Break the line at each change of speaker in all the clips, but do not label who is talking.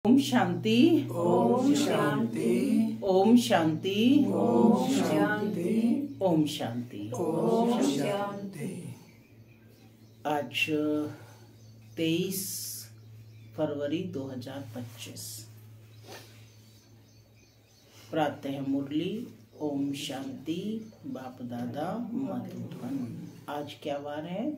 ओम शांति।
ओम शांति।
ओम शांति।
ओम शांति।
ओम शांति।
ओम शांति।
आज 23 फरवरी 2025 प्रातः मुरली। ओम शांति। बाप दादा मधुबन। आज क्या वार है?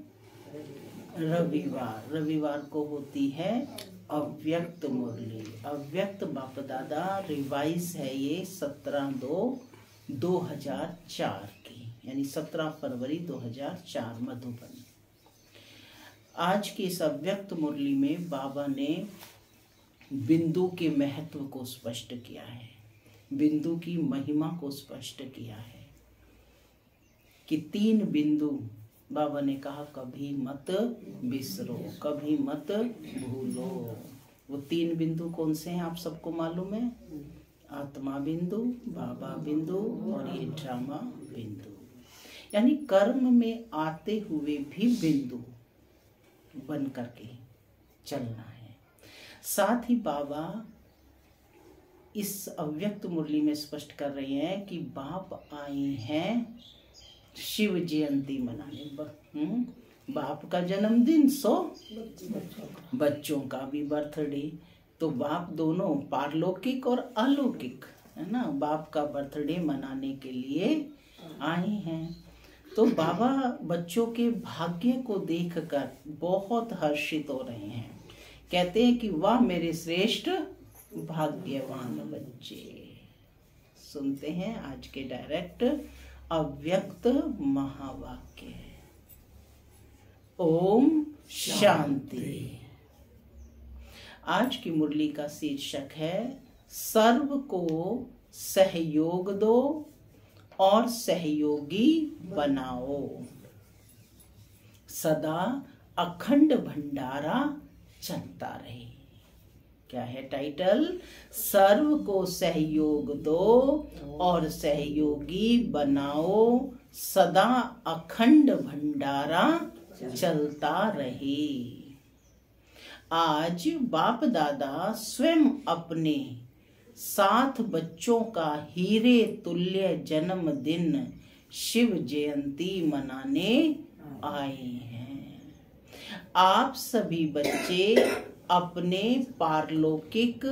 रविवार। रविवार को होती है अव्यक्त मुरली। अव्यक्त बाप दादा रिवाइज है ये 17/2/2004 की, यानी 17 फरवरी 2004 मधुबन। आज की इस अव्यक्त मुरली में बाबा ने बिंदु के महत्व को स्पष्ट किया है, बिंदु की महिमा को स्पष्ट किया है कि 3 बिंदु बाबा ने कहा कभी मत बिसरो, कभी मत भूलो। वो 3 बिंदु कौन से हैं आप सबको मालूम है? आत्मा बिंदु, बाबा बिंदु और ये ड्रामा बिंदु। यानी कर्म में आते हुए भी बिंदु बन करके चलना है। साथ ही बाबा इस अव्यक्त मुरली में स्पष्ट कर रहे हैं कि बाप आए हैं शिव जयंती मनाने। बाप का जन्मदिन सो बच्चों का भी बर्थडे, तो बाप दोनों पारलौकिक और अलौकिक है ना, बाप का बर्थडे मनाने के लिए आए हैं। तो बाबा बच्चों के भाग्य को देखकर बहुत हर्षित हो रहे हैं। कहते हैं कि वाह मेरे श्रेष्ठ भाग्यवान बच्चे। सुनते हैं आज के डायरेक्ट अव्यक्त महावाक्य। ओम शांति। आज की मुरली का शीर्षक है सर्व को सहयोग दो और सहयोगी बनाओ, सदा अखंड भंडारा चलता रहे। क्या है टाइटल? सर्व को सहयोग दो और सहयोगी बनाओ, सदा अखंड भंडारा चलता रहे। आज बाप दादा स्वयं अपने 7 बच्चों का हीरे तुल्य जन्मदिन शिव जयंती मनाने आए हैं। आप सभी बच्चे अपने पारलौकिक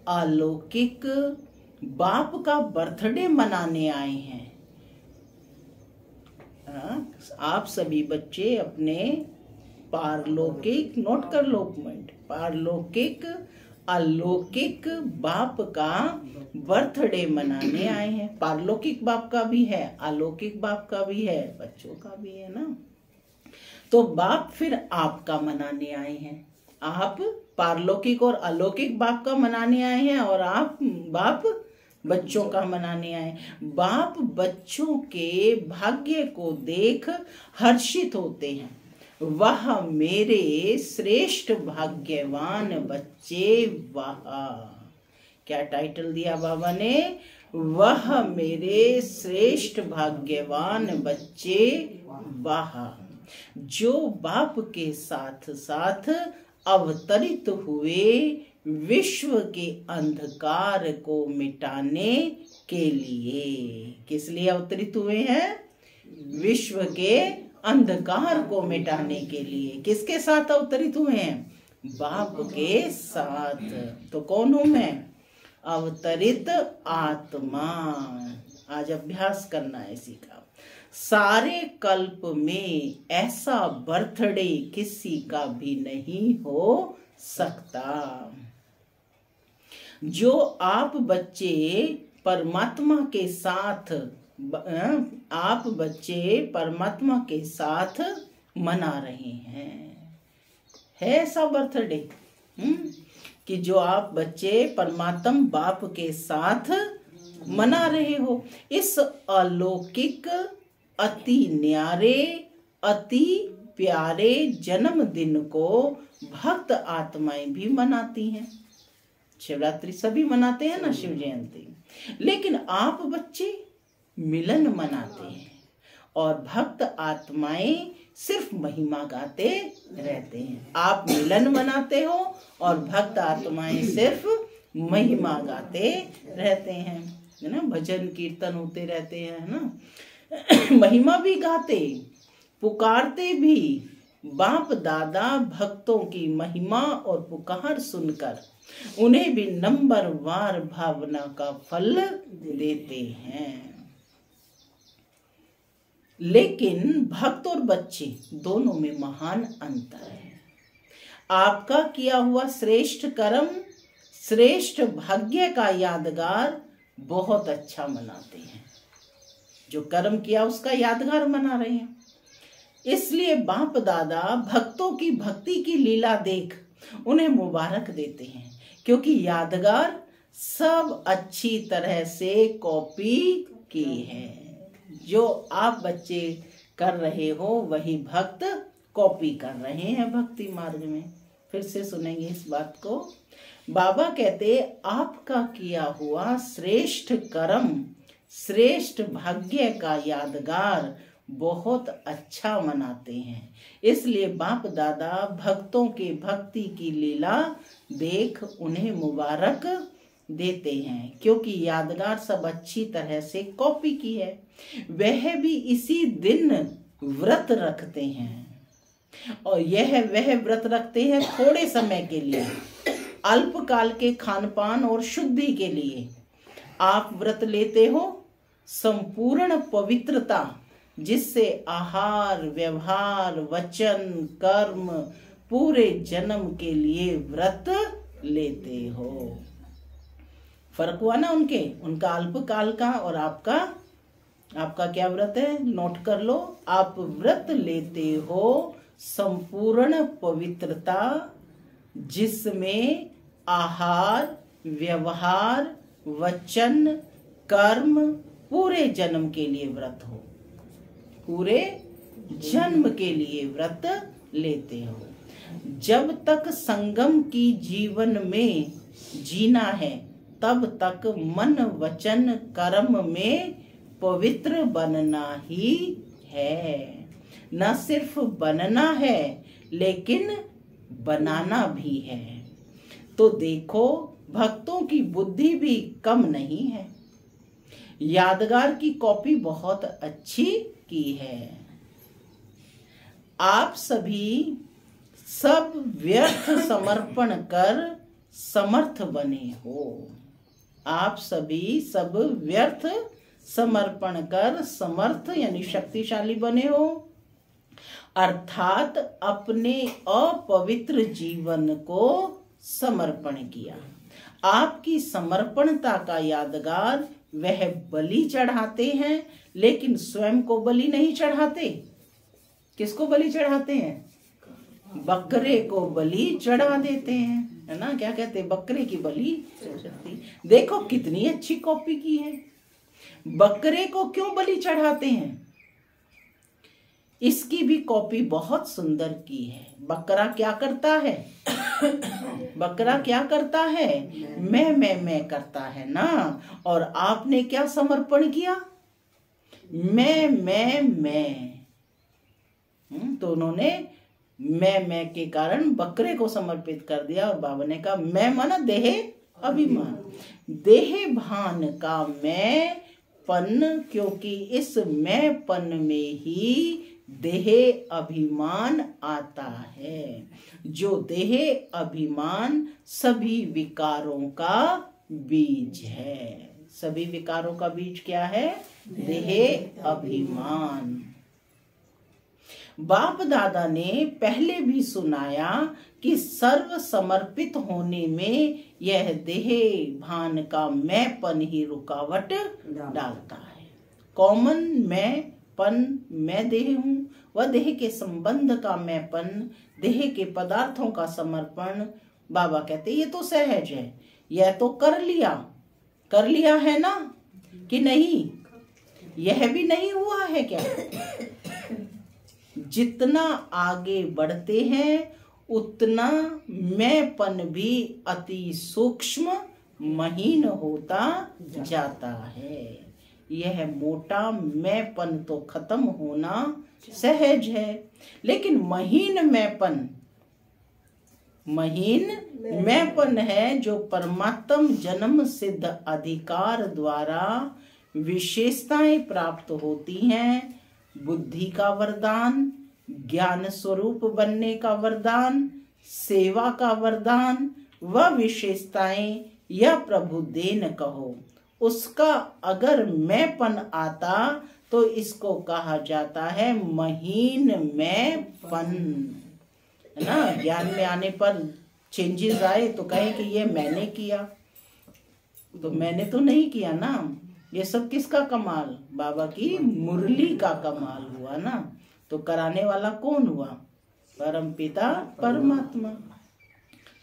अलौकिक बाप का बर्थडे मनाने आए हैं। आप सभी बच्चे अपने पारलौकिक, नोट कर लो पॉइंट, पारलौकिक अलौकिक बाप का बर्थडे मनाने आए हैं। पारलौकिक बाप का भी है, अलौकिक बाप का भी है, बच्चों का भी है ना। तो बाप फिर आपका मनाने आए हैं। आप पारलौकिक और अलौकिक बाप का मनाने आए हैं और आप बाप बच्चों का मनाने आए। बाप बच्चों के भाग्य को देख हर्षित होते हैं। वह मेरे श्रेष्ठ भाग्यवान बच्चे, वाह। क्या टाइटल दिया बाबा ने? वह मेरे श्रेष्ठ भाग्यवान बच्चे, वाह, जो बाप के साथ साथ अवतरित हुए विश्व के अंधकार को मिटाने के लिए। किस लिए अवतरित हुए हैं? विश्व के अंधकार को मिटाने के लिए। किसके साथ अवतरित हुए हैं? बाप के साथ। तो कौन हूं मैं? अवतरित आत्मा। आज अभ्यास करना है इसी का। सारे कल्प में ऐसा बर्थडे किसी का भी नहीं हो सकता। जो आप बच्चे परमात्मा के साथ, आप बच्चे परमात्मा के साथ मना रहे हैं, है ऐसा बर्थडे कि जो आप बच्चे परमात्मा बाप के साथ मना रहे हो। इस अलौकिक अति न्यारे अति प्यारे जन्मदिन को भक्त आत्माएं भी मनाती हैं। शिवरात्रि सभी मनाते हैं ना, शिव जयंती। लेकिन आप बच्चे मिलन मनाते हैं और भक्त आत्माएं सिर्फ महिमा गाते रहते हैं। आप मिलन मनाते हो और भक्त आत्माएं सिर्फ महिमा गाते रहते हैं, है ना। भजन कीर्तन होते रहते हैं, है ना। महिमा भी गाते, पुकारते भी। बाप दादा भक्तों की महिमा और पुकार सुनकर उन्हें भी नंबरवार भावना का फल देते हैं। लेकिन भक्त और बच्चे दोनों में महान अंतर है। आपका किया हुआ श्रेष्ठ कर्म, श्रेष्ठ भाग्य का यादगार बहुत अच्छा मनाते हैं। जो कर्म किया उसका यादगार मना रहे हैं। इसलिए बाप दादा भक्तों की भक्ति की लीला देख उन्हें मुबारक देते हैं, क्योंकि यादगार सब अच्छी तरह से कॉपी की है। जो आप बच्चे कर रहे हो वही भक्त कॉपी कर रहे हैं भक्ति मार्ग में। फिर से सुनेंगे इस बात को। बाबा कहते आपका किया हुआ श्रेष्ठ कर्म, श्रेष्ठ भाग्य का यादगार बहुत अच्छा मनाते हैं। इसलिए बाप दादा भक्तों के भक्ति की लीला देख उन्हें मुबारक देते हैं, क्योंकि यादगार सब अच्छी तरह से कॉपी की है। वह भी इसी दिन व्रत रखते हैं, और वह व्रत रखते हैं थोड़े समय के लिए, अल्पकाल के खानपान और शुद्धि के लिए। आप व्रत लेते हो संपूर्ण पवित्रता, जिससे आहार, व्यवहार, वचन, कर्म पूरे जन्म के लिए व्रत लेते हो। फर्क हुआ ना उनका अल्पकाल का और आपका क्या व्रत है, नोट कर लो। आप व्रत लेते हो संपूर्ण पवित्रता, जिसमें आहार, व्यवहार, वचन, कर्म पूरे जन्म के लिए व्रत हो, पूरे जन्म के लिए व्रत लेते हो। जब तक संगम की जीवन में जीना है तब तक मन वचन कर्म में पवित्र बनना ही है। न सिर्फ बनना है लेकिन बनाना भी है। तो देखो भक्तों की बुद्धि भी कम नहीं है, यादगार की कॉपी बहुत अच्छी की है। आप सभी सब व्यर्थ समर्पण कर समर्थ बने हो। आप सभी सब व्यर्थ समर्पण कर समर्थ यानी शक्तिशाली बने हो, अर्थात अपने अपवित्र जीवन को समर्पण किया। आपकी समर्पणता का यादगार वह बलि चढ़ाते हैं, लेकिन स्वयं को बलि नहीं चढ़ाते। किसको बलि चढ़ाते हैं? बकरे को बलि चढ़ा देते हैं, है ना। क्या कहते हैं? बकरे की बलि चढ़ती। देखो कितनी अच्छी कॉपी की है। बकरे को क्यों बलि चढ़ाते हैं? इसकी भी कॉपी बहुत सुंदर की है। बकरा क्या करता है? बकरा क्या करता है? मैं करता है ना। और आपने क्या समर्पण किया? मैं। तो उन्होंने मैं के कारण बकरे को समर्पित कर दिया। और बाबा ने कहा मैं माना देह अभिमान, देह भान का मैं पन, क्योंकि इस मैं पन में ही देह अभिमान आता है। जो देह अभिमान सभी विकारों का बीज है। सभी विकारों का बीज क्या है? देह अभिमान। बाप दादा ने पहले भी सुनाया कि सर्व समर्पित होने में यह देह भान का मैंपन ही रुकावट डालता है। कॉमन मैंपन, मैं देह हूँ, वह देह के संबंध का मैंपन, देह के पदार्थों का समर्पण। बाबा कहते ये तो सहज है, यह तो कर लिया है ना कि नहीं? यह भी नहीं हुआ है क्या? जितना आगे बढ़ते हैं उतना मैंपन भी अति सूक्ष्म महीन होता जाता है। यह मोटा मैंपन तो खत्म होना सहज है। लेकिन महीन मैंपन है जो परमात्म जन्म सिद्ध अधिकार द्वारा विशेषताएं प्राप्त होती हैं। बुद्धि का वरदान, ज्ञान स्वरूप बनने का वरदान, सेवा का वरदान व विशेषताएं या प्रभु देन कहो, उसका अगर मैंपन आता तो इसको कहा जाता है महीन मैंपन, है ना। ज्ञान में आने पर चेंजेस आए तो कहे कि ये मैंने किया, तो मैंने तो नहीं किया ना। ये सब किसका कमाल? बाबा की मुरली का कमाल हुआ ना। तो कराने वाला कौन हुआ? परम पिता परमात्मा।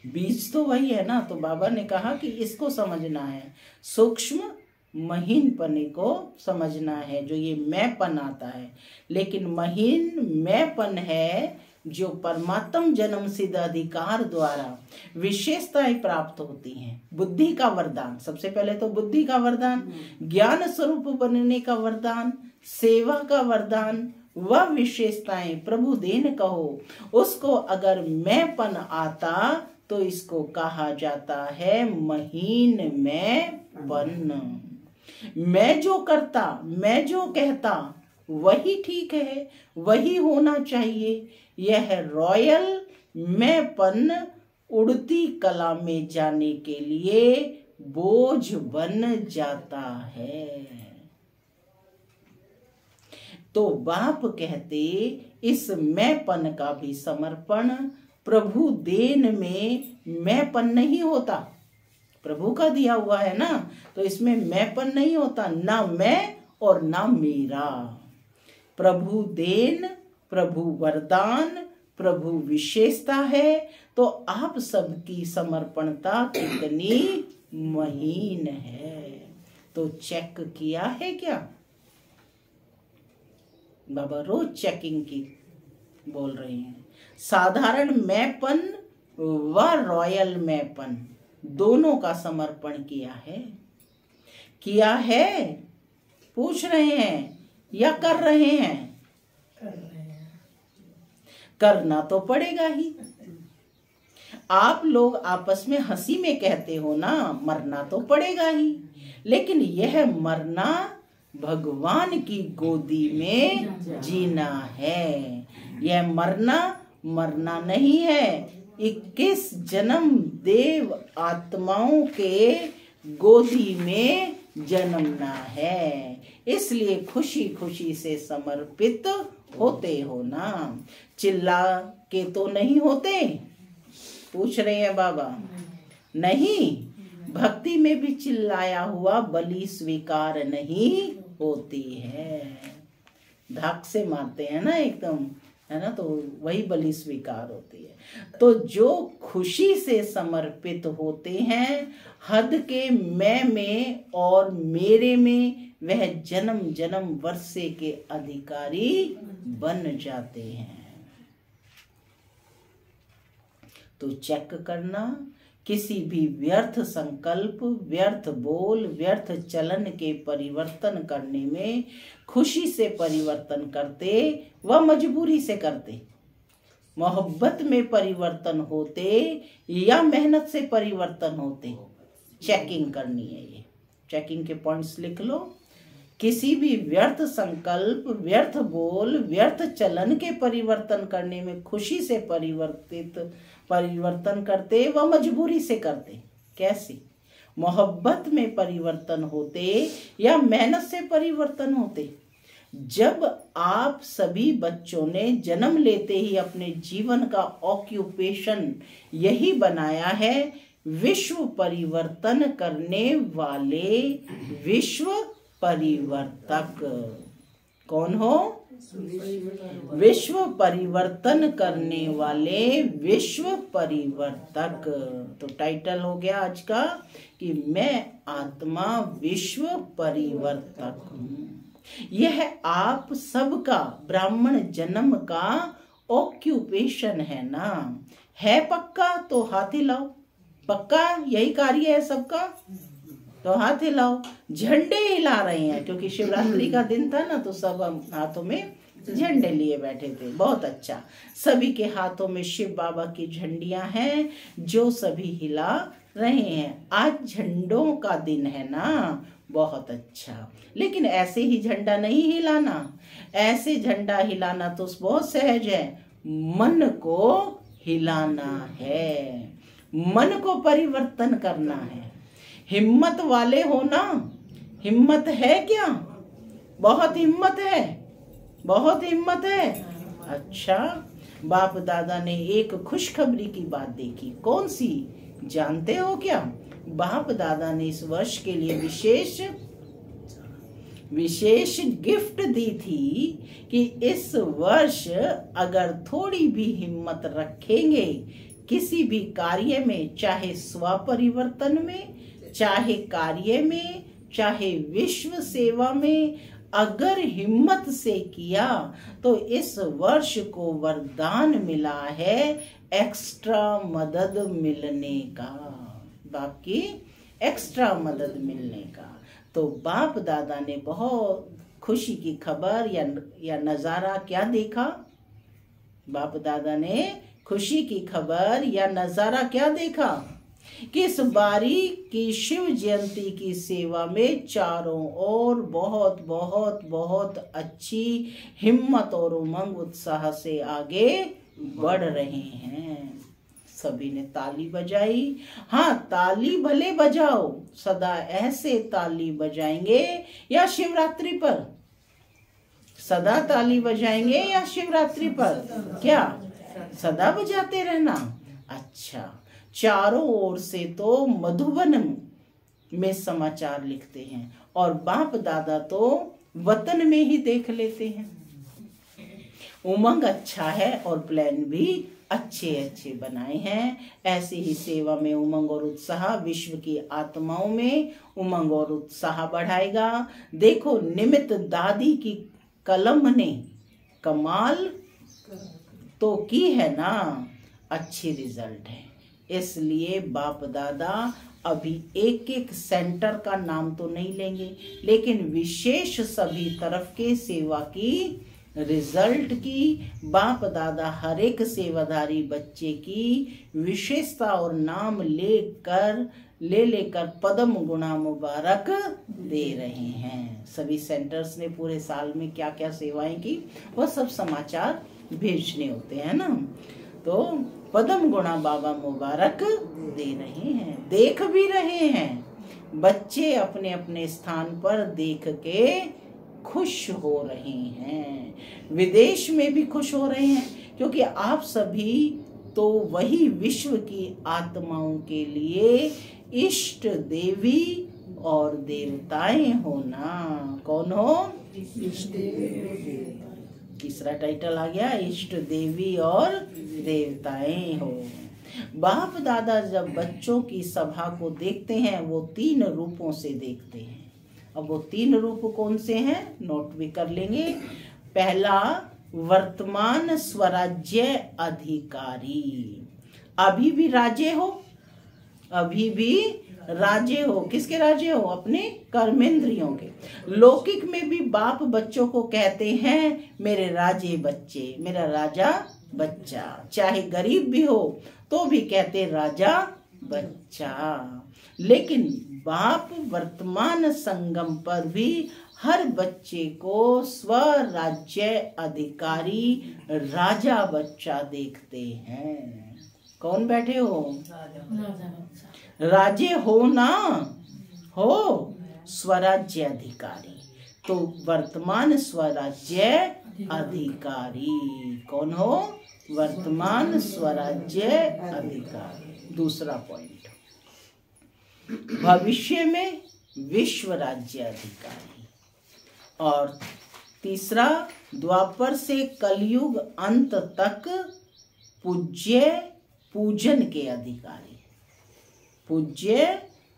बीज तो वही है ना। तो बाबा ने कहा कि इसको समझना है, सूक्ष्म महीनपने को समझना है, जो ये मैंपन आता है। लेकिन महीन मैंपन है जो परमात्म जन्म सिद्ध अधिकार द्वारा विशेषताएं प्राप्त होती हैं। बुद्धि का वरदान, सबसे पहले तो बुद्धि का वरदान, ज्ञान स्वरूप बनने का वरदान, सेवा का वरदान व विशेषताएं प्रभु देन कहो, उसको अगर मैंपन आता तो इसको कहा जाता है महीन मैंपन। मैं जो करता, मैं जो कहता वही ठीक है, वही होना चाहिए। यह रॉयल मैंपन उड़ती कला में जाने के लिए बोझ बन जाता है। तो बाप कहते इस मैंपन का भी समर्पण प्रभु देन में मैंपन नहीं होता। प्रभु का दिया हुआ है ना, तो इसमें मैंपन नहीं होता, ना मैं और ना मेरा। प्रभु देन, प्रभु वरदान, प्रभु विशेषता है। तो आप सबकी समर्पणता कितनी महीन है, तो चेक किया है क्या? बाबा रोज चेकिंग की बोल रहे हैं। साधारण मैंपन व रॉयल मैंपन दोनों का समर्पण किया है? किया है? पूछ रहे हैं या कर रहे हैं? करना तो पड़ेगा ही। आप लोग आपस में हंसी में कहते हो ना, मरना तो पड़ेगा ही। लेकिन यह मरना भगवान की गोदी में जीना है। यह मरना नहीं है। 21 जन्म देव आत्माओं के गोदी में जन्मना है। इसलिए खुशी खुशी से समर्पित होते हो ना। चिल्ला के तो नहीं होते? पूछ रहे हैं बाबा। नहीं, भक्ति में भी चिल्लाया हुआ बलि स्वीकार नहीं होती है। धाक से मारते हैं ना एकदम, है ना, तो वही बलि स्वीकार होती है। तो जो खुशी से समर्पित होते हैं, हद के मैं में और मेरे में वह जन्म जन्म वर्षे के अधिकारी बन जाते हैं। तो चेक करना, किसी भी व्यर्थ संकल्प, व्यर्थ बोल, व्यर्थ चलन के परिवर्तन करने में खुशी से परिवर्तन करते व मजबूरी से करते, मोहब्बत में परिवर्तन होते या मेहनत से परिवर्तन होते, चेकिंग करनी है। ये चेकिंग के पॉइंट्स लिख लो। किसी भी व्यर्थ संकल्प, व्यर्थ बोल, व्यर्थ चलन के परिवर्तन करने में खुशी से परिवर्तन करते व मजबूरी से करते। कैसे? मोहब्बत में परिवर्तन होते या मेहनत से परिवर्तन होते। जब आप सभी बच्चों ने जन्म लेते ही अपने जीवन का ऑक्यूपेशन यही बनाया है, विश्व परिवर्तन करने वाले विश्व परिवर्तक। कौन हो? विश्व परिवर्तन करने वाले विश्व परिवर्तक। तो टाइटल हो गया आज का कि मैं आत्मा विश्व परिवर्तक हूँ। यह आप सबका ब्राह्मण जन्म का ऑक्यूपेशन है ना। है पक्का तो हाथ हिलाओ। पक्का यही कार्य है सबका, तो हाथ हिलाओ। झंडे हिला रहे हैं क्योंकि शिवरात्रि का दिन था ना, तो सब हम हाथों में झंडे लिए बैठे थे। बहुत अच्छा, सभी के हाथों में शिव बाबा की झंडियां हैं जो सभी हिला रहे हैं। आज झंडों का दिन है ना, बहुत अच्छा। लेकिन ऐसे ही झंडा नहीं हिलाना, ऐसे झंडा हिलाना तो बहुत सहज है, मन को हिलाना है, मन को परिवर्तन करना है। हिम्मत वाले हो ना, हिम्मत है क्या? बहुत हिम्मत है, बहुत हिम्मत है। अच्छा, बाप दादा ने एक खुशखबरी की बात देखी। कौन सी जानते हो क्या? बाप दादा ने इस वर्ष के लिए विशेष गिफ्ट दी थी कि इस वर्ष अगर थोड़ी भी हिम्मत रखेंगे किसी भी कार्य में, चाहे स्वपरिवर्तन में, चाहे कार्य में, चाहे विश्व सेवा में, अगर हिम्मत से किया तो इस वर्ष को वरदान मिला है एक्स्ट्रा मदद मिलने का, बाप की एक्स्ट्रा मदद मिलने का। तो बाप दादा ने बहुत खुशी की खबर या नजारा क्या देखा? बाप दादा ने खुशी की खबर या नजारा क्या देखा कि इस बारी की शिव जयंती की सेवा में चारों ओर बहुत बहुत बहुत अच्छी हिम्मत और उमंग उत्साह से आगे बढ़ रहे हैं। सभी ने ताली बजाई। हाँ, ताली भले बजाओ, सदा ऐसे ताली बजाएंगे या शिवरात्रि पर? सदा ताली बजाएंगे या शिवरात्रि पर? क्या सदा बजाते रहना? अच्छा, चारों ओर से तो मधुबन में समाचार लिखते हैं और बाप दादा तो वतन में ही देख लेते हैं। उमंग अच्छा है और प्लान भी अच्छे अच्छे बनाए हैं। ऐसे ही सेवा में उमंग और उत्साह विश्व की आत्माओं में उमंग और उत्साह बढ़ाएगा। देखो, निमित्त दादी की कलम ने कमाल तो की है ना, अच्छी रिजल्ट है। इसलिए बाप दादा अभी एक एक सेंटर का नाम तो नहीं लेंगे, लेकिन विशेष सभी तरफ के सेवा की रिजल्ट की बाप दादा हर एक सेवाधारी बच्चे की विशेषता और नाम लेकर पदम गुणा मुबारक दे रहे हैं। सभी सेंटर्स ने पूरे साल में क्या क्या सेवाएं की वह सब समाचार भेजने होते हैं ना, तो पदम गुणा बाबा मुबारक दे रहे हैं, देख भी रहे हैं। बच्चे अपने अपने स्थान पर देख के खुश हो रहे हैं, विदेश में भी खुश हो रहे हैं, क्योंकि आप सभी तो वही विश्व की आत्माओं के लिए इष्ट देवी और देवताएं हो ना। कौन हो? इष्ट देवी। तीसरा टाइटल आ गया, इष्ट देवी और देवताएं हो। बाप दादा जब बच्चों की सभा को देखते हैं वो 3 रूपों से देखते हैं। अब वो 3 रूप कौन से हैं, नोट भी कर लेंगे। पहला, वर्तमान स्वराज्य अधिकारी। अभी भी राजे हो, अभी भी राजे हो। किसके राजे हो? अपने कर्मेंद्रियों के। लौकिक में भी बाप बच्चों को कहते हैं मेरे राजे बच्चे, मेरा राजा बच्चा। चाहे गरीब भी हो तो भी कहते राजा बच्चा। लेकिन बाप वर्तमान संगम पर भी हर बच्चे को स्वराज्य अधिकारी राजा बच्चा देखते हैं। कौन बैठे हो? राजे हो ना, हो स्वराज्य अधिकारी। तो वर्तमान स्वराज्य अधिकारी कौन हो? वर्तमान स्वराज्य अधिकारी। दूसरा पॉइंट, भविष्य में विश्व राज्य अधिकारी। और तीसरा, द्वापर से कलयुग अंत तक पूज्य पूजन के अधिकारी। पूज्य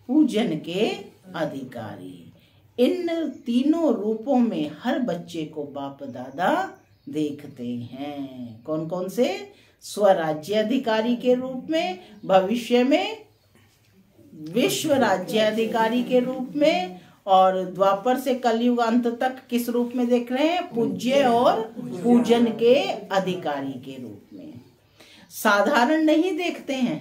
पूजन के अधिकारी। इन तीनों रूपों में हर बच्चे को बाप दादा देखते हैं। कौन कौन से? स्वराज्य अधिकारी के रूप में, भविष्य में विश्व राज्याधिकारी के रूप में, और द्वापर से कलयुग अंत तक किस रूप में देख रहे हैं? पूज्य और पूजन के अधिकारी के रूप में। साधारण नहीं देखते हैं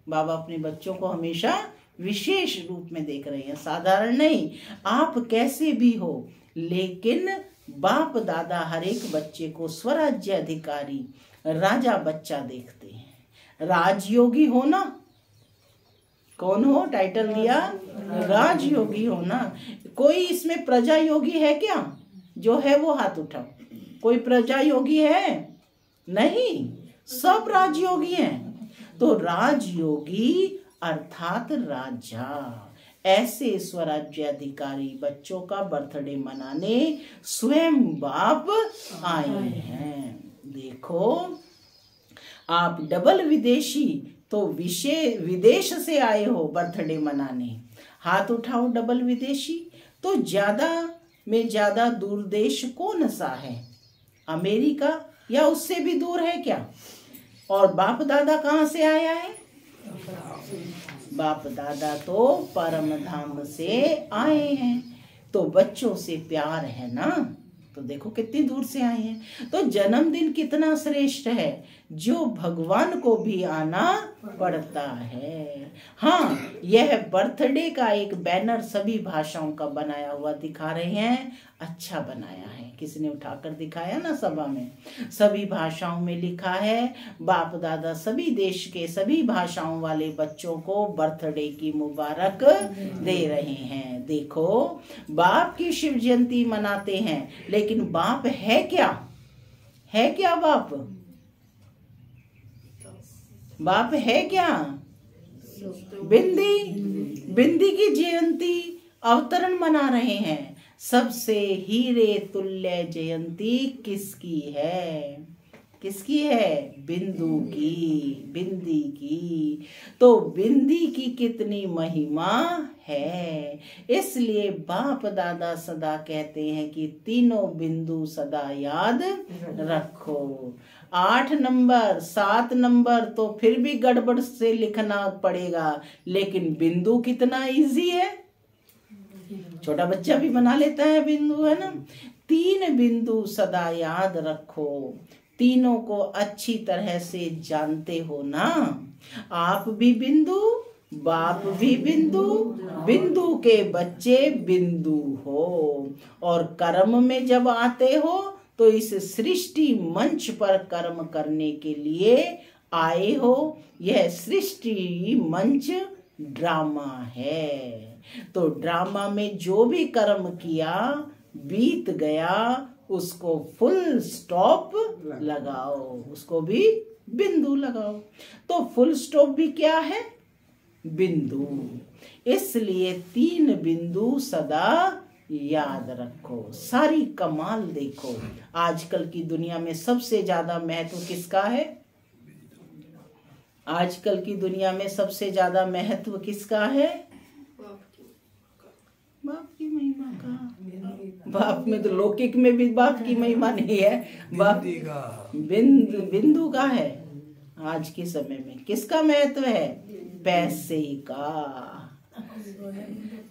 बाबा, अपने बच्चों को हमेशा विशेष रूप में देख रहे हैं, साधारण नहीं। आप कैसे भी हो, लेकिन बाप दादा हर एक बच्चे को स्वराज्य अधिकारी, राजा बच्चा देखते हैं। राजयोगी हो ना, कौन हो? टाइटल दिया राजयोगी हो ना। कोई इसमें प्रजा योगी है क्या? जो है वो हाथ उठाओ। कोई प्रजा योगी है? नहीं, सब राजयोगी हैं। तो राजयोगी अर्थात राजा, ऐसे स्वराज्य अधिकारी बच्चों का बर्थडे मनाने स्वयं बाप आए हैं। देखो, आप डबल विदेशी, तो विदेश से आए हो बर्थडे मनाने, हाथ उठाओ। डबल विदेशी तो ज्यादा में ज्यादा दूर देश कौन सा है? अमेरिका या उससे भी दूर है क्या? और बाप दादा कहाँ से आया है? बाप दादा तो परम धाम से आए हैं। तो बच्चों से प्यार है ना, तो देखो कितनी दूर से आए हैं। तो जन्मदिन कितना श्रेष्ठ है, जो भगवान को भी आना पड़ता है। हाँ, यह बर्थडे का एक बैनर सभी भाषाओं का बनाया हुआ दिखा रहे हैं। अच्छा बनाया है, किसी ने उठाकर दिखाया ना सभा में। सभी भाषाओं में लिखा है, बाप दादा सभी देश के सभी भाषाओं वाले बच्चों को बर्थडे की मुबारक दे रहे हैं। देखो, बाप की शिव जयंती मनाते हैं, लेकिन बाप है क्या? है क्या बाप? बाप है क्या? बिंदी की जयंती अवतरण मना रहे हैं। सबसे हीरे तुल्य जयंती किसकी है? किसकी है? बिंदु की, बिंदी की। तो बिंदी की कितनी महिमा है, इसलिए बाप दादा सदा कहते हैं कि तीनों बिंदु सदा याद रखो। 8 नंबर 7 नंबर तो फिर भी गड़बड़ से लिखना पड़ेगा, लेकिन बिंदु कितना इजी है, छोटा बच्चा भी बना लेता है बिंदु, है ना। 3 बिंदु सदा याद रखो। तीनों को अच्छी तरह से जानते हो ना। आप भी बिंदु, बाप भी बिंदु, बिंदु के बच्चे बिंदु हो। और कर्म में जब आते हो तो इस सृष्टि मंच पर कर्म करने के लिए आए हो। यह सृष्टि मंच ड्रामा है। तो ड्रामा में जो भी कर्म किया बीत गया, उसको फुल स्टॉप लगाओ, उसको भी बिंदु लगाओ। तो फुल स्टॉप भी क्या है? बिंदु। इसलिए 3 बिंदु सदा याद रखो। सारी कमाल देखो, आजकल की दुनिया में सबसे ज्यादा महत्व किसका है? आजकल की दुनिया में सबसे ज्यादा महत्व किसका है? बाप की महिमा का। बाप में तो लौकिक में भी बाप की महिमा नहीं है, बाप बिंदु का है। आज के समय में किसका महत्व है? पैसे का।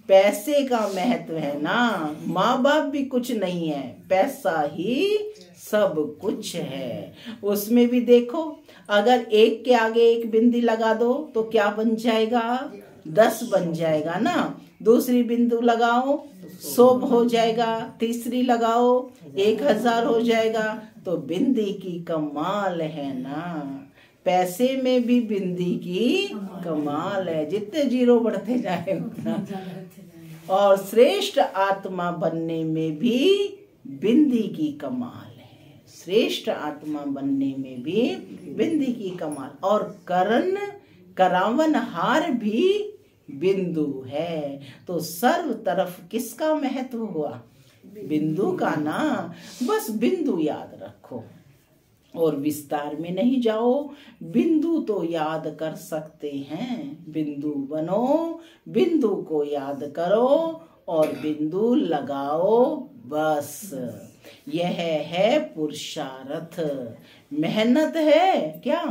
पैसे का महत्व है ना। माँ बाप भी कुछ नहीं है, पैसा ही सब कुछ है। उसमें भी देखो, अगर एक के आगे एक बिंदी लगा दो तो क्या बन जाएगा? 10 बन जाएगा ना। दूसरी बिंदु लगाओ 100 हो जाएगा, तीसरी लगाओ 1000 हो जाएगा। तो बिंदी की कमाल है ना। पैसे में भी बिंदी की कमाल है, जितने जीरो बढ़ते जाए उतना। और श्रेष्ठ आत्मा बनने में भी बिंदी की कमाल है। श्रेष्ठ आत्मा बनने में भी बिंदी की कमाल। और करावन हार भी बिंदु है। तो सर्व तरफ किसका महत्व हुआ? बिंदु का ना। बस बिंदु याद रखो और विस्तार में नहीं जाओ। बिंदु तो याद कर सकते हैं, बिंदु बनो, बिंदु को याद करो और बिंदु लगाओ। बस यह है पुरुषार्थ। मेहनत है क्या?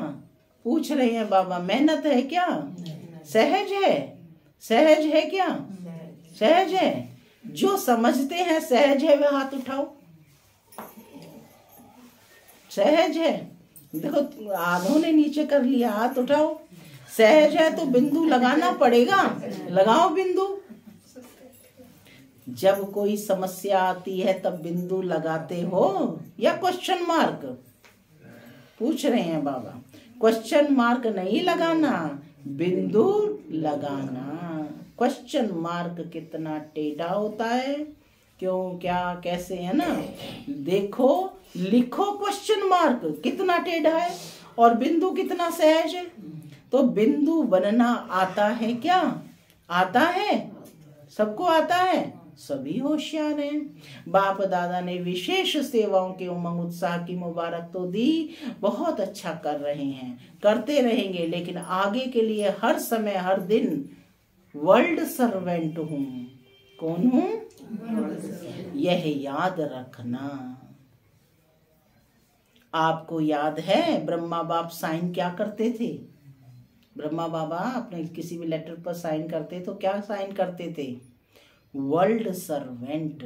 पूछ रहे हैं बाबा, मेहनत है क्या? सहज है? सहज है क्या? सहज है। जो समझते हैं सहज है वह हाथ उठाओ। सहज है। देखो आधों ने नीचे कर लिया, हाथ उठाओ। सहज है तो बिंदु लगाना पड़ेगा, लगाओ बिंदु। जब कोई समस्या आती है तब बिंदु लगाते हो या क्वेश्चन मार्क? पूछ रहे हैं बाबा। क्वेश्चन मार्क नहीं लगाना, बिंदु लगाना। क्वेश्चन मार्क कितना टेढ़ा होता है, क्यों, क्या, कैसे, है ना। देखो, लिखो क्वेश्चन मार्क कितना टेढ़ा है और बिंदु कितना सहज है। तो बिंदु बनना आता है क्या? आता है, सबको आता है, सभी होशियार हैं। बाप दादा ने विशेष सेवाओं के उमंग उत्साह की मुबारक तो दी, बहुत अच्छा कर रहे हैं, करते रहेंगे, लेकिन आगे के लिए हर समय हर दिन वर्ल्ड सर्वेंट हूं। कौन हूं? यह याद रखना। आपको याद है ब्रह्मा बाप साइन क्या करते थे? ब्रह्मा बाबा अपने किसी भी लेटर पर साइन करते तो क्या साइन करते थे? वर्ल्ड सर्वेंट,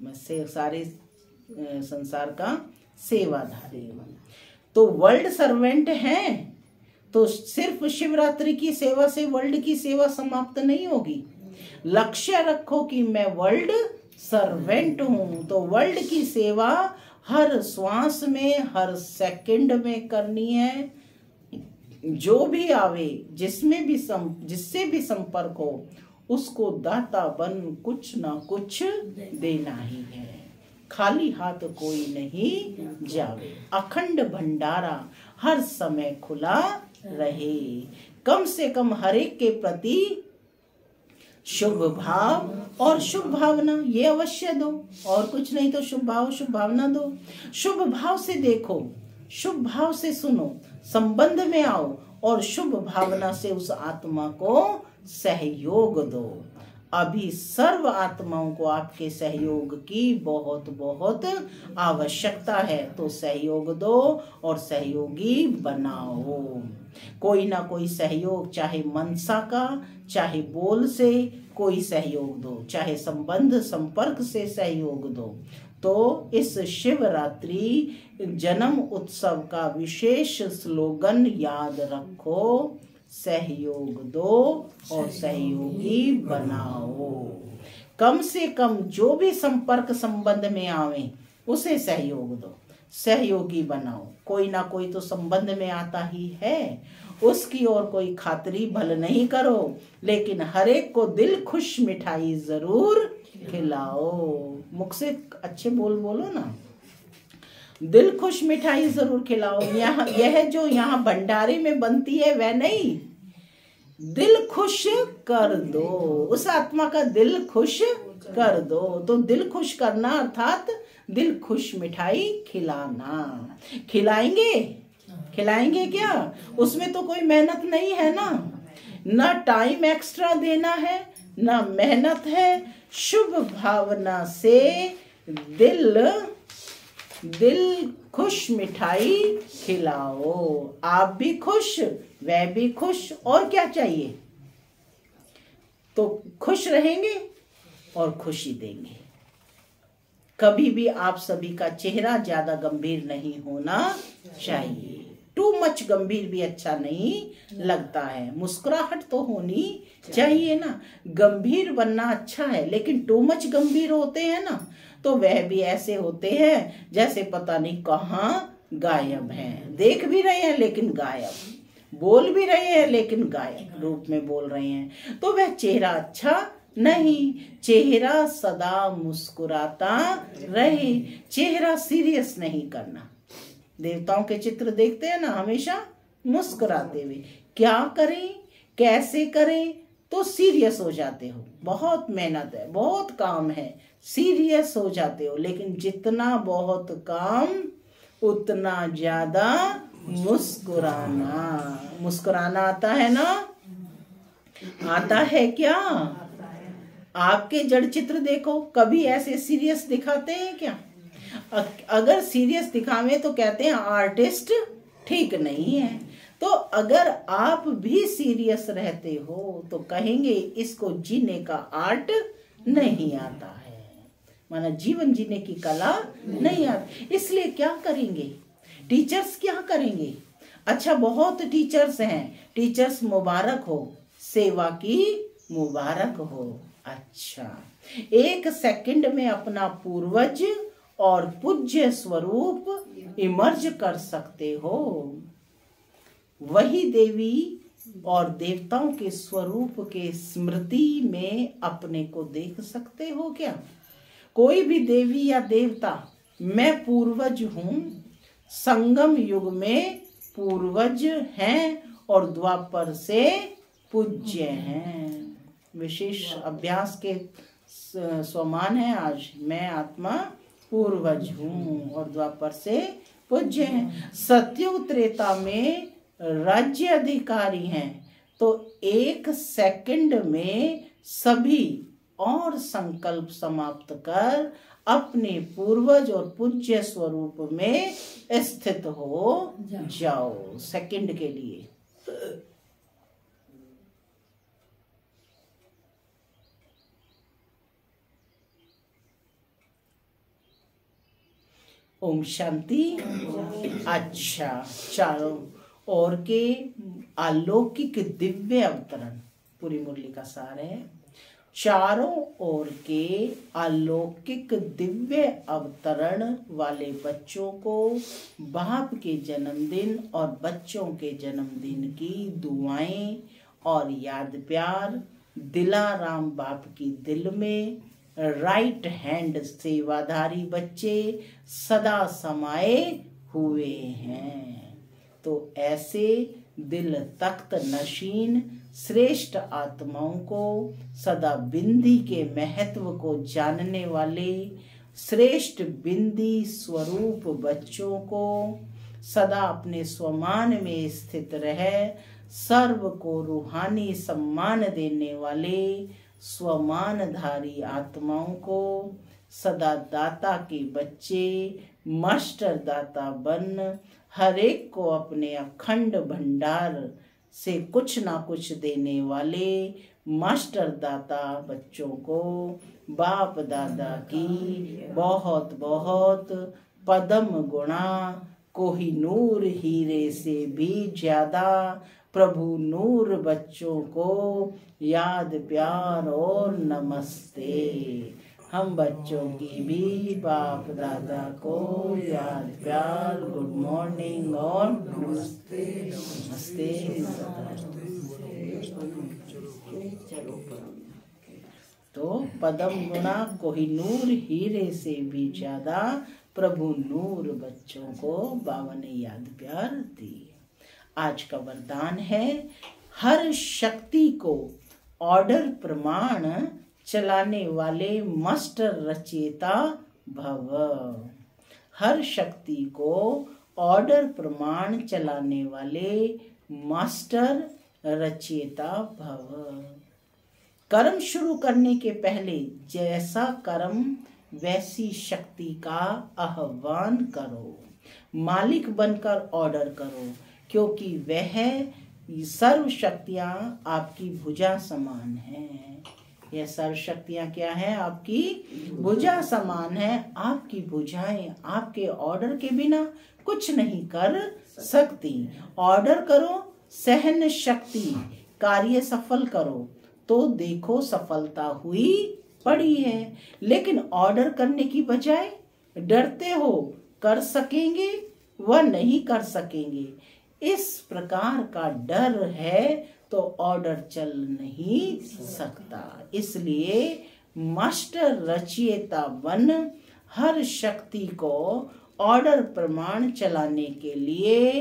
में से सारे संसार का सेवाधारी। तो वर्ल्ड सर्वेंट हैं तो सिर्फ शिवरात्रि की सेवा से वर्ल्ड की सेवा समाप्त नहीं होगी। लक्ष्य रखो कि मैं वर्ल्ड सर्वेंट हूं, तो वर्ल्ड की सेवा हर श्वास में, हर सेकंड में करनी है। जो भी आवे, जिससे भी संपर्क हो, उसको दाता बन कुछ ना कुछ देना ही है। खाली हाथ कोई नहीं जावे, अखंड भंडारा हर समय खुला रहे। कम से कम हर एक के प्रति शुभ भाव और शुभ भावना ये अवश्य दो, और कुछ नहीं तो शुभ भाव शुभ भावना दो। शुभ भाव से देखो, शुभ भाव से सुनो, संबंध में आओ और शुभ भावना से उस आत्मा को सहयोग दो। अभी सर्व आत्माओं को आपके सहयोग की बहुत बहुत आवश्यकता है, तो सहयोग दो और सहयोगी बनाओ। कोई ना कोई सहयोग, चाहे मनसा का, चाहे बोल से कोई सहयोग दो, चाहे संबंध संपर्क से सहयोग दो। तो इस शिवरात्रि जन्म उत्सव का विशेष स्लोगन याद रखो, सहयोग दो और सहयोगी बनाओ। कम से कम जो भी संपर्क संबंध में आवे उसे सहयोग दो, सहयोगी बनाओ। कोई ना कोई तो संबंध में आता ही है, उसकी और कोई खातरी भल नहीं करो, लेकिन हर एक को दिल खुश मिठाई जरूर खिलाओ। मुख से अच्छे बोलो ना, दिल खुश मिठाई जरूर खिलाओ। यहाँ यह जो यहाँ भंडारे में बनती है वह नहीं, दिल खुश कर दो, उस आत्मा का दिल खुश कर दो। तो दिल खुश करना अर्थात दिल खुश मिठाई खिलाना। खिलाएंगे क्या? उसमें तो कोई मेहनत नहीं है ना टाइम एक्स्ट्रा देना है, ना मेहनत है। शुभ भावना से दिल खुश मिठाई खिलाओ। आप भी खुश, वह भी खुश, और क्या चाहिए? तो खुश रहेंगे और खुशी देंगे। कभी भी आप सभी का चेहरा ज्यादा गंभीर नहीं होना चाहिए। टू मच गंभीर भी अच्छा नहीं लगता है। मुस्कुराहट तो होनी चाहिए ना। गंभीर बनना अच्छा है, लेकिन टू मच गंभीर होते हैं ना, तो वह भी ऐसे होते हैं जैसे पता नहीं कहाँ गायब हैं। देख भी रहे हैं लेकिन गायब, बोल भी रहे हैं लेकिन गायब रूप में बोल रहे हैं। तो वह चेहरा अच्छा नहीं। चेहरा सदा मुस्कुराता रहे, चेहरा सीरियस नहीं करना। देवताओं के चित्र देखते हैं ना, हमेशा मुस्कुराते हुए। क्या करें, कैसे करें, तो सीरियस हो जाते हो। बहुत मेहनत है, बहुत काम है, सीरियस हो जाते हो। लेकिन जितना बहुत काम उतना ज्यादा मुस्कुराना आता है ना? आता है क्या? आपके जड़ चित्र देखो, कभी ऐसे सीरियस दिखाते हैं क्या? अगर सीरियस दिखावे तो कहते हैं आर्टिस्ट ठीक नहीं है। तो अगर आप भी सीरियस रहते हो तो कहेंगे इसको जीने का आर्ट नहीं आता है, माना जीवन जीने की कला नहीं आती। इसलिए क्या करेंगे टीचर्स, क्या करेंगे? अच्छा, बहुत टीचर्स हैं, टीचर्स मुबारक हो, सेवा की मुबारक हो। अच्छा, 1 सेकंड में अपना पूर्वज और पूज्य स्वरूप इमर्ज कर सकते हो। वही देवी और देवताओं के स्वरूप के स्मृति में अपने को देख सकते हो क्या? कोई भी देवी या देवता, मैं पूर्वज हूं, संगम युग में पूर्वज हैं और द्वापर से पूज्य हैं। विशेष अभ्यास के समान है आज, मैं आत्मा पूर्वज हूँ और द्वापर से पूज्य हैं। सतयुग त्रेता में राज्य अधिकारी हैं, तो 1 सेकंड में सभी और संकल्प समाप्त कर अपने पूर्वज और पूज्य स्वरूप में स्थित हो जाओ सेकंड के लिए। ओम शांति। अच्छा, चारों ओर के अलौकिक दिव्य अवतरण, पूरी मुरली का सार है। चारों ओर के अलौकिक दिव्य अवतरण वाले बच्चों को बाप के जन्मदिन और बच्चों के जन्मदिन की दुआएं और याद प्यार दिलाराम बाप की दिल में राइट हैंड सेवाधारी बच्चे सदा समाये हुए हैं। तो ऐसे दिल तख्त नशीन श्रेष्ठ आत्माओं को, सदा बिंदी के महत्व को जानने वाले श्रेष्ठ बिंदी स्वरूप बच्चों को, सदा अपने स्वमान में स्थित रह सर्व को रूहानी सम्मान देने वाले स्वमानधारी आत्माओं को, सदा दाता के बच्चे मास्टर दाता बन हर एक को अपने अखंड भंडार से कुछ ना कुछ देने वाले मास्टर दाता बच्चों को बाप दादा की बहुत बहुत पदम गुणा, कोहिनूर हीरे से भी ज्यादा प्रभु नूर बच्चों को याद प्यार और नमस्ते। हम बच्चों की भी बाप दादा को याद प्यार, गुड मॉर्निंग और नमस्ते नमस्ते। तो पदम गुणा कोहिनूर हीरे से भी ज्यादा प्रभु नूर बच्चों को बाबा ने याद प्यार दी। आज का वरदान है, हर शक्ति को ऑर्डर प्रमाण चलाने वाले मास्टर रचयिता भव। हर शक्ति को ऑर्डर प्रमाण चलाने वाले मास्टर रचयिता भव। कर्म शुरू करने के पहले जैसा कर्म वैसी शक्ति का आह्वान करो, मालिक बनकर ऑर्डर करो, क्योंकि वह सर्व शक्तियां आपकी भुजा समान हैं। यह सर्व शक्तियां क्या है? आपकी भुजा समान है। आपकी भुजाएं आपके ऑर्डर के बिना कुछ नहीं कर सकती। ऑर्डर करो, सहन शक्ति, कार्य सफल करो, तो देखो सफलता हुई पड़ी है। लेकिन ऑर्डर करने की बजाय डरते हो, कर सकेंगे व नहीं कर सकेंगे, इस प्रकार का डर है तो ऑर्डर चल नहीं सकता। इसलिए मास्टर रचयिता बन हर शक्ति को ऑर्डर प्रमाण चलाने के लिए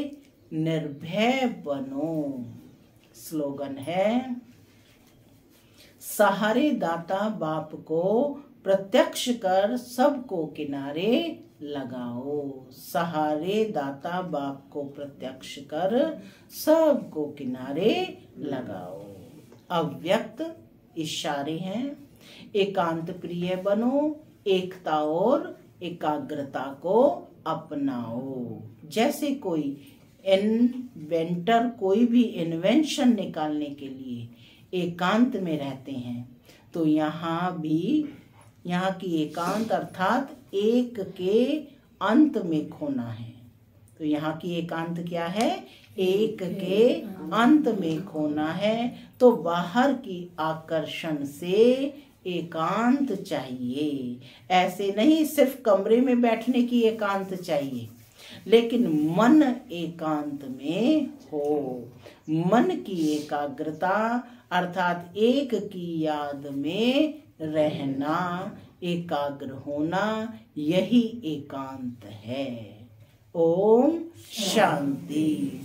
निर्भय बनो। स्लोगन है, सहारे दाता बाप को प्रत्यक्ष कर सबको किनारे लगाओ। सहारे दाता बाप को प्रत्यक्ष कर सबको किनारे लगाओ। अव्यक्त इशारे हैं, एकांत प्रिय बनो, एकता और एकाग्रता को अपनाओ। जैसे कोई इन्वेंटर कोई भी इन्वेंशन निकालने के लिए एकांत में रहते हैं, तो यहाँ की एकांत अर्थात एक के अंत में खोना है। तो यहाँ की एकांत क्या है? एक के अंत में खोना है। तो बाहर की आकर्षण से एकांत चाहिए। ऐसे नहीं सिर्फ कमरे में बैठने की एकांत चाहिए, लेकिन मन एकांत में हो। मन की एकाग्रता अर्थात एक की याद में रहना, एकाग्र होना, यही एकांत है। ओम शांति।